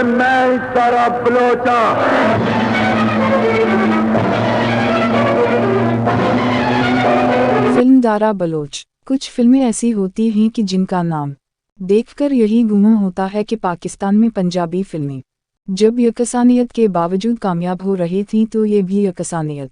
मैं दारा बलोचा। फिल्म दारा बलोच। कुछ फिल्में ऐसी होती हैं कि जिनका नाम देखकर यही गुमान होता है कि पाकिस्तान में पंजाबी फिल्में जब यकसानियत के बावजूद कामयाब हो रही थीं तो ये भी यकसानियत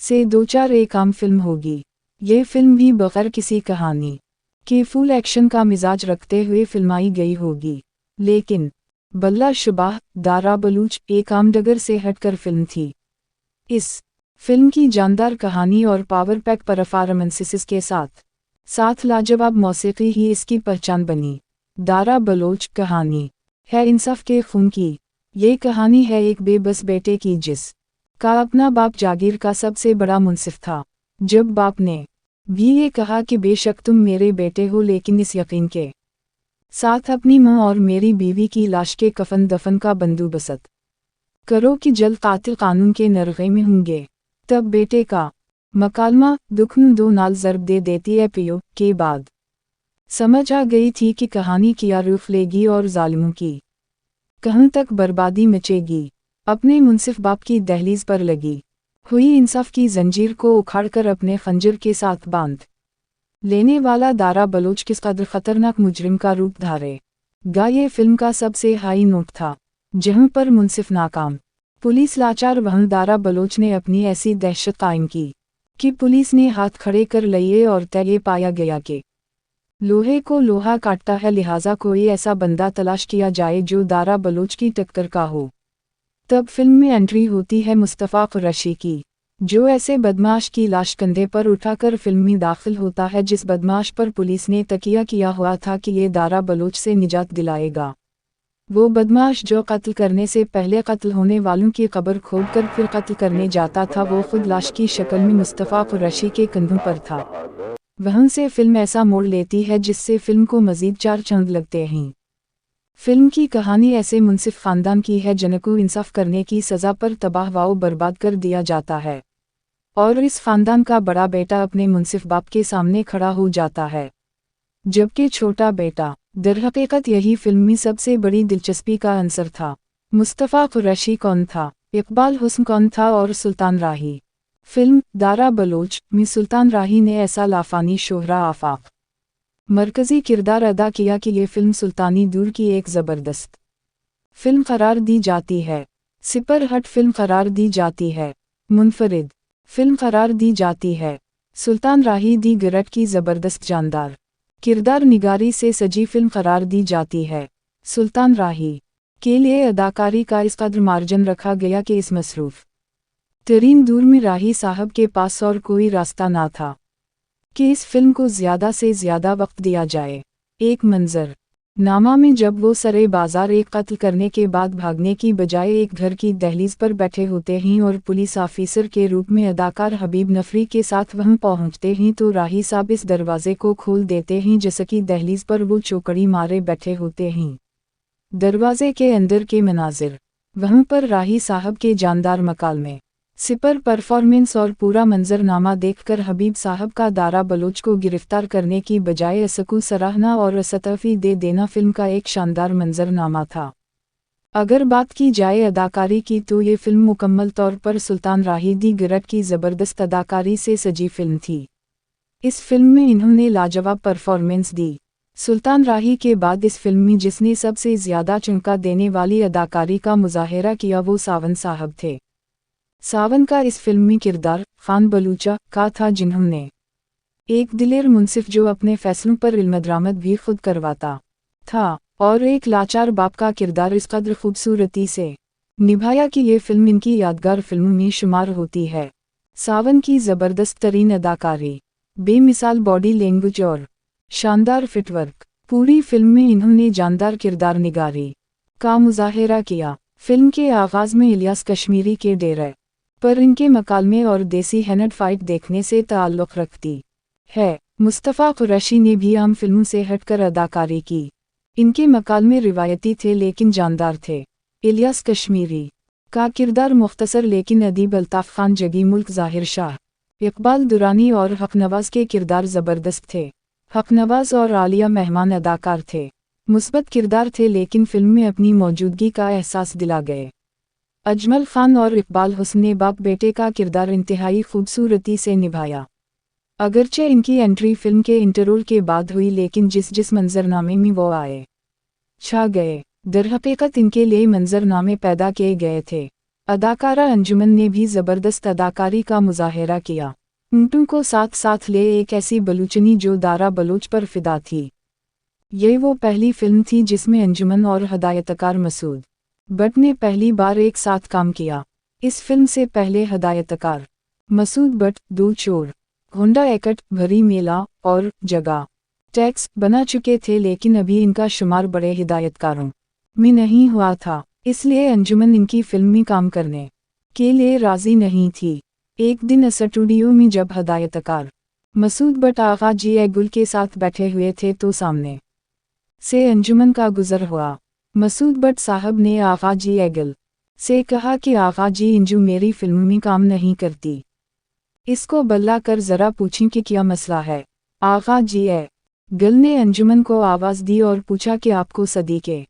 से दो चार एक आम फिल्म होगी। ये फिल्म भी बगैर किसी कहानी के फुल एक्शन का मिजाज रखते हुए फिल्माई गई होगी। लेकिन बल्ला शुबाह दारा बलूच एक आम डगर से हटकर फिल्म थी। इस फिल्म की जानदार कहानी और पावर पैक परफॉर्मेंसेस के साथ लाजवाब मौसीकी ही इसकी पहचान बनी। दारा बलोच कहानी है इंसाफ के खून की। ये कहानी है एक बेबस बेटे की जिस का अपना बाप जागीर का सबसे बड़ा मुंसिफ था। जब बाप ने भी ये कहा कि बेशक तुम मेरे बेटे हो लेकिन इस यकीन के साथ अपनी माँ और मेरी बीवी की लाश के कफन दफन का बंदोबस्त करो कि जल्द कातिल कानून के नरगे में होंगे। तब बेटे का मकालमा दुख में दो नाल ज़रब दे देती है पियो के बाद समझ आ गई थी कि कहानी क्या रुख लेगी और जालिमों की कहाँ तक बर्बादी मचेगी। अपने मुंसिफ बाप की दहलीज पर लगी हुई इंसाफ की जंजीर को उखाड़कर अपने खंजर के साथ बांध लेने वाला दारा बलोच किस कदर खतरनाक मुजरिम का रूप धारेगा ये फिल्म का सबसे हाई नोट था। जहां पर मुंसिफ नाकाम पुलिस लाचार वहां दारा बलोच ने अपनी ऐसी दहशत कायम की कि पुलिस ने हाथ खड़े कर लिए और तय पाया गया कि लोहे को लोहा काटता है, लिहाजा कोई ऐसा बंदा तलाश किया जाए जो दारा बलोच की टक्कर का हो। तब फिल्म में एंट्री होती है मुस्तफ़ा कुरैशी की, जो ऐसे बदमाश की लाश कंधे पर उठाकर फिल्म में दाखिल होता है जिस बदमाश पर पुलिस ने तकिया किया हुआ था कि ये दारा बलोच से निजात दिलाएगा। वो बदमाश जो कत्ल करने से पहले कत्ल होने वालों की कब्र खोदकर फिर कत्ल करने जाता था, वो खुद लाश की शक्ल में मुस्तफ़ा कुरैशी के कंधों पर था। वहीं से फिल्म ऐसा मोड़ लेती है जिससे फिल्म को मजीद 4 चांद लगते हैं। फिल्म की कहानी ऐसे मुंसिफ खानदान की है जिनको इंसाफ करने की सज़ा पर तबाह व बर्बाद कर दिया जाता है और इस खानदान का बड़ा बेटा अपने मुंसिफ बाप के सामने खड़ा हो जाता है, जबकि छोटा बेटा दरहकीकत यही फिल्म में सबसे बड़ी दिलचस्पी का अंसर था। मुस्तफ़ा कुरैशी कौन था, इकबाल हुस्न कौन था और सुल्तान राही। फिल्म दारा बलोच में सुल्तान राही ने ऐसा लाफानी शोहरा आफाक मरकज़ी किरदार अदा किया कि ये फिल्म सुल्तानी दूर की एक ज़बरदस्त फिल्म करार दी जाती है, सिपरहट फिल्म करार दी जाती है, मुनफरिद फिल्म करार दी जाती है। सुल्तान राही दी गिरट की ज़बरदस्त जानदार किरदार निगारी से सजी फिल्म करार दी जाती है। सुल्तान राही के लिए अदाकारी का इस कदर मार्जिन रखा गया कि इस मसरूफ़ तरीन दूर में राही साहब के पास और कोई रास्ता ना था कि इस फिल्म को ज़्यादा से ज़्यादा वक्त दिया जाए। एक मंजर नामा में जब वो सरे बाजार एक कत्ल करने के बाद भागने की बजाय एक घर की दहलीज पर बैठे होते हैं और पुलिस ऑफिसर के रूप में अदाकार हबीब नफरी के साथ वहां पहुंचते हैं तो राही साहब इस दरवाजे को खोल देते हैं जैसे कि दहलीज पर वो चौकड़ी मारे बैठे होते हैं। दरवाजे के अंदर के मनाजिर, वहां पर राही साहब के जानदार मकालमे, सिपर परफॉर्मेंस और पूरा मंजरनामा देखकर हबीब साहब का दारा बलोच को गिरफ्तार करने की बजाय असकू सराहना और असतफ़ी दे देना फिल्म का एक शानदार मंजरनामा था। अगर बात की जाए अदाकारी की तो ये फिल्म मुकम्मल तौर पर सुल्तान राही दी गिरट की ज़बरदस्त अदाकारी से सजी फिल्म थी। इस फिल्म में इन्होंने लाजवाब परफॉर्मेंस दी। सुल्तान राही के बाद इस फिल्म में जिसने सबसे ज़्यादा चौंका देने वाली अदाकारी का मुजाहिरा किया वो सावन साहब थे। सावन का इस फिल्म में किरदार खान बलूचा का था, जिन्होंने एक दिलेर मुंसिफ जो अपने फैसलों पर इल्म-दरामद भी खुद करवाता था और एक लाचार बाप का किरदार इस कदर खूबसूरती से निभाया कि ये फिल्म इनकी यादगार फिल्मों में शुमार होती है। सावन की ज़बरदस्त तरीन अदाकारी, बेमिसाल बॉडी लैंग्वेज और शानदार फिटवर्क, पूरी फिल्म में इन्होंने जानदार किरदार निगारी का मुजाहिरा किया। फिल्म के आगाज़ में इलियास कश्मीरी के डेरे पर इनके मकालमे और देसी हैंड फाइट देखने से ताल्लुक़ रखती है। मुस्तफ़ा कुरैशी ने भी आम फिल्मों से हटकर अदाकारी की। इनके मकालमे रिवायती थे लेकिन जानदार थे। इलियास कश्मीरी का किरदार मुख्तसर लेकिन अदीब अल्ताफ़ खान जगी मुल्क ज़ाहिर शाह, इकबाल दुरानी और हक नवाज़ के किरदार ज़बरदस्त थे। हक नवाज़ और आलिया मेहमान अदाकार थे। मुस्बत किरदार थे लेकिन फिल्म में अपनी मौजूदगी का एहसास दिला गए। अजमल खान और इकबाल हुस्न ने बाप बेटे का किरदार इंतहाई खूबसूरती से निभाया। अगरचे इनकी एंट्री फिल्म के इंटरवल के बाद हुई, लेकिन जिस मंजरनामे में वो आए, छा गए। दरहकीकत इनके लिए मंजरनामे पैदा किए गए थे। अदाकारा अंजुमन ने भी ज़बरदस्त अदाकारी का मुजाहरा किया, ऊँटों को साथ साथ ले एक ऐसी बलूचनी जो दारा बलूच पर फिदा थी। ये वो पहली फिल्म थी जिसमें अंजुमन और हदायतकार मसूद बट ने पहली बार एक साथ काम किया। इस फिल्म से पहले हदायतकार मसूद बट दो चोर, होंडा एकट, भरी मेला और जगह टैक्स बना चुके थे, लेकिन अभी इनका शुमार बड़े हिदायतकारों में नहीं हुआ था, इसलिए अंजुमन इनकी फिल्म में काम करने के लिए राजी नहीं थी। एक दिन स्टूडियो में जब हदायतकार मसूद बट आगा जी ए गुल के साथ बैठे हुए थे तो सामने से अंजुमन का गुजर हुआ। मसूद बट साहब ने आगा जी ए गुल से कहा कि आगा जी, इंजू मेरी फिल्म में काम नहीं करती, इसको बल्ला कर ज़रा पूछें कि क्या मसला है। आगा जी ए गुल ने अंजुमन को आवाज़ दी और पूछा कि आपको सदी के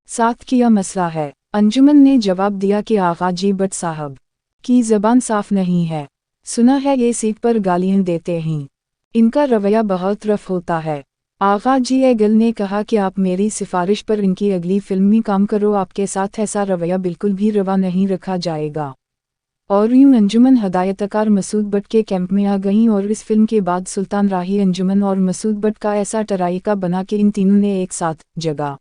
साथ क्या मसला है। अंजुमन ने जवाब दिया कि आगा जी बट साहब की ज़बान साफ नहीं है, सुना है ये सीट पर गालियाँ देते हैं, इनका रवैया बहुत रफ होता है। आगा जी ए गुल ने कहा कि आप मेरी सिफारिश पर इनकी अगली फिल्म में काम करो, आपके साथ ऐसा रवैया बिल्कुल भी रवा नहीं रखा जाएगा। और यूं अंजुमन हदायतकार मसूद बट के कैंप में आ गईं और इस फिल्म के बाद सुल्तान राही अंजुमन और मसूद बट का ऐसा टराइका बना कि इन तीनों ने एक साथ जगह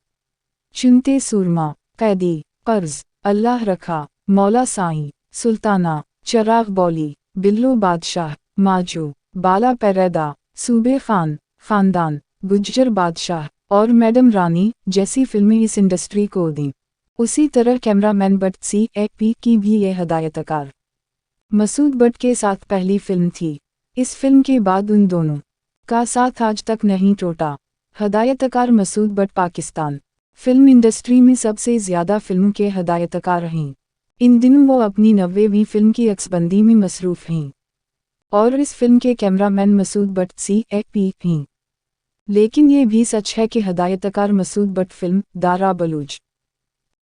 चुनते सूरमा, कैदी, कर्ज, अल्लाह रखा, मौला साईं, सुल्ताना, चराग बौली, बिल्लो बादशाह, माजू, बाला पैरैदा, सूबे खान, खानदान, गुज्जर बादशाह और मैडम रानी जैसी फिल्में इस इंडस्ट्री को दी। उसी तरह कैमरामैन बट CAP की भी ये हदायतकार मसूद बट के साथ पहली फिल्म थी। इस फिल्म के बाद उन दोनों का साथ आज तक नहीं टूटा। हदायतकार मसूद बट पाकिस्तान फिल्म इंडस्ट्री में सबसे ज़्यादा फिल्मों के हदायतकार हैं। इन दिनों वो अपनी 90वीं फिल्म की अक्सबंदी में मसरूफ़ हैं और इस फिल्म के कैमरामैन मसूद बट CAP हैं। लेकिन ये भी सच है कि हदायतकार मसूद बट फिल्म दारा बलूच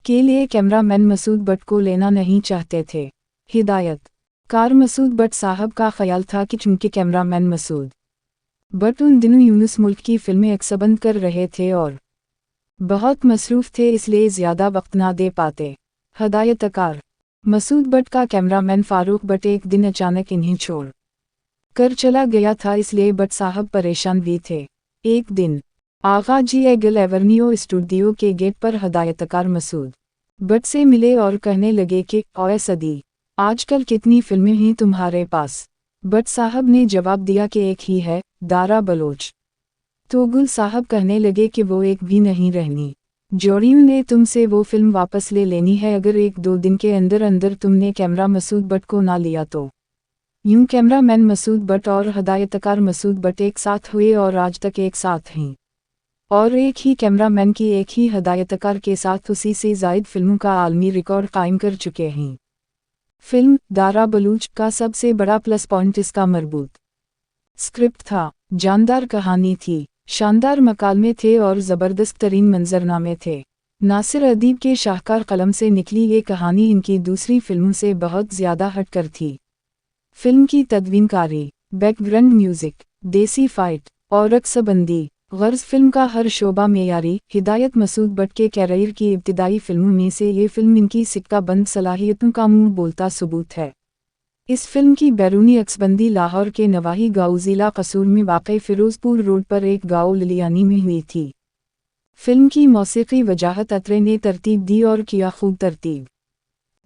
के लिए कैमरामैन मसूद बट को लेना नहीं चाहते थे। हिदायतकार मसूद बट साहब का ख्याल था कि चूंकि कैमरामैन मसूद बट उन दिनों यूनुस मुल्क की फिल्में अक्सबंद कर रहे थे और बहुत मसरूफ़ थे, इसलिए ज़्यादा वक्त ना दे पाते। हदायतकार मसूद बट का कैमरामैन फ़ारूक बट एक दिन अचानक इन्हें छोड़ कर चला गया था, इसलिए बट साहब परेशान भी थे। एक दिन आगा जी ए गुल एवर्नियो स्टूडियो के गेट पर हदायतकार मसूद बट से मिले और कहने लगे कि ओए सदी, आजकल कितनी फिल्में हैं तुम्हारे पास। बट साहब ने जवाब दिया कि एक ही है, दारा बलोच। तो गुल साहब कहने लगे कि वो एक भी नहीं रहनी, जोड़ियों ने तुमसे वो फिल्म वापस ले लेनी है अगर 1-2 दिन के अंदर अंदर तुमने कैमरा मसूद बट को ना लिया तो। यूं कैमरामैन मसूद बट और हदायतकार मसूद बट एक साथ हुए और आज तक एक साथ हैं और एक ही कैमरामैन की एक ही हदायतकार के साथ उसी से ज़ायद फिल्मों का आलमी रिकॉर्ड कायम कर चुके हैं। फिल्म दारा बलूच का सबसे बड़ा प्लस पॉइंट इसका मरबूत स्क्रिप्ट था, जानदार कहानी थी, शानदार मकालमे थे और ज़बरदस्त तरीन मंजरनामे थे। नासिर अदीब के शाहकार कलम से निकली ये कहानी इनकी दूसरी फिल्मों से बहुत ज़्यादा हटकर थी। फिल्म की तदवीनकारी, बैकग्राउंड म्यूज़िक, देसी फाइट और रक्सबंदी गर्ज फिल्म का हर शोबा मेयारी। हिदायत मसूद बट के कैरियर की इब्तिदाई फिल्मों में से ये फिल्म इनकी सिक्का बंद सलाहियतों का मुंह बोलता सबूत है। इस फिल्म की बैरूनी अक्सबंदी लाहौर के नवाही गाँव ज़िला कसूर में वाक़ई फ़िरोज़पुर रोड पर एक गाँव लिलियानी में हुई थी। फिल्म की मौसीक़ी वजाहत अत्रे ने तरतीब दी और किया खूब तरतीब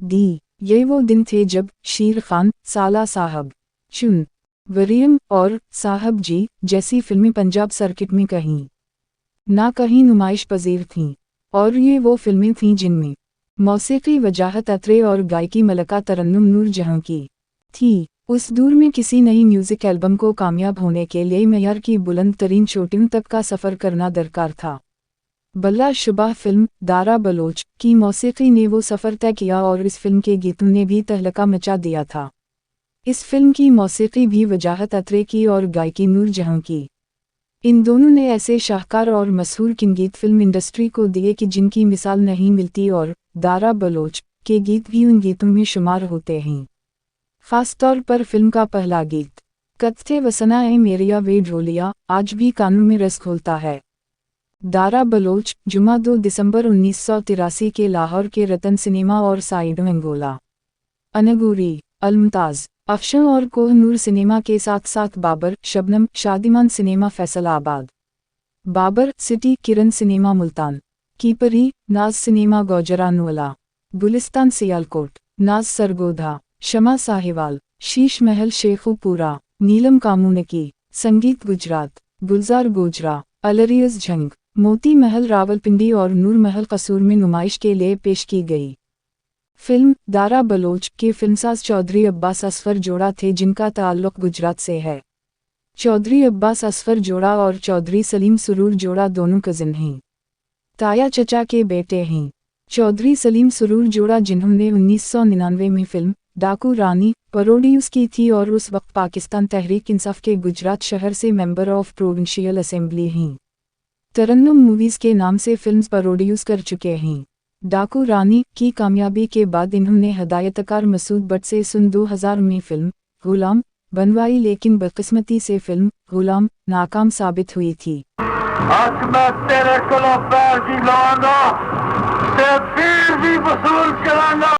दी। ये वो दिन थे जब शीर खान, साला साहब, चुन, वरीम और साहब जी जैसी फिल्में पंजाब सर्किट में कहीं ना कहीं नुमाइश पजीर थीं और ये वो फिल्में थीं जिनमें मौसीक़ी वजाहत अत्रे और गायकी मलका तरन्नुम नूर जहां की थी। उस दौर में किसी नई म्यूज़िक एल्बम को कामयाब होने के लिए मेयार की बुलंद तरीन चोटियों तक का सफ़र करना दरकार था। बल्ला शुबा फिल्म दारा बलोच की मौसीक़ी ने वो सफ़र तय किया और इस फिल्म के गीतों ने भी तहलका मचा दिया था। इस फिल्म की मौसीक़ी भी वजाहत अत्रे की और गायकी नूर जहां की। इन दोनों ने ऐसे शाहकार और मशहूर गीत फिल्म इंडस्ट्री को दिए कि जिनकी मिसाल नहीं मिलती, और दारा बलोच के गीत भी उन गीतों में शुमार होते हैं। खास तौर पर फिल्म का पहला गीत कत्थे वसना ए मेरिया वे ढोलिया आज भी कानों में रस घोलता है। दारा बलोच जुमा 2 दिसंबर 1983 के लाहौर के रतन सिनेमा और साइड अंगोला अनगूरी अलमुताज अफशन और कोहनूर सिनेमा के साथ साथ बाबर शबनम शादीमान सिनेमा फैसलाबाद, बाबर सिटी किरण सिनेमा मुल्तान, कीपरी नाज सिनेमा गौजरानवाला, गुलिस्तान सियालकोट, नाज सरगोधा, शमा साहिवाल, शीश महल शेखुपुरा, नीलम कामुनकी, संगीत गुजरात, गुलजार गोजरा, अलरियस झंग, मोती महल रावलपिंडी और नूर महल कसूर में नुमाइश के लिए पेश की गई। फिल्म दारा बलोच के फिल्मसाज चौधरी अब्बास असफर जोड़ा थे, जिनका ताल्लुक गुजरात से है। चौधरी अब्बास असफर जोड़ा और चौधरी सलीम सुरूर जोड़ा दोनों कजिन हैं, ताया चचा के बेटे हैं। चौधरी सलीम सुरूर जोड़ा जिन्होंने 1999 में फिल्म डाकू रानी प्रोड्यूस की थी और उस वक्त पाकिस्तान तहरीक इंसाफ के गुजरात शहर से मेंबर ऑफ प्रोविंशियल असेंबली हैं। तरन्नुम मूवीज़ के नाम से फिल्म्स प्रोड्यूस कर चुके हैं। डाकू रानी की कामयाबी के बाद इन्होंने हदायतकार मसूद बट से सन 2000 में फिल्म गुलाम बनवाई, लेकिन बदकिस्मती से फिल्म गुलाम नाकाम साबित हुई थी। आज मैं तेरे को पैर की लाऊंगा ते फिर भी वसूल करांगा।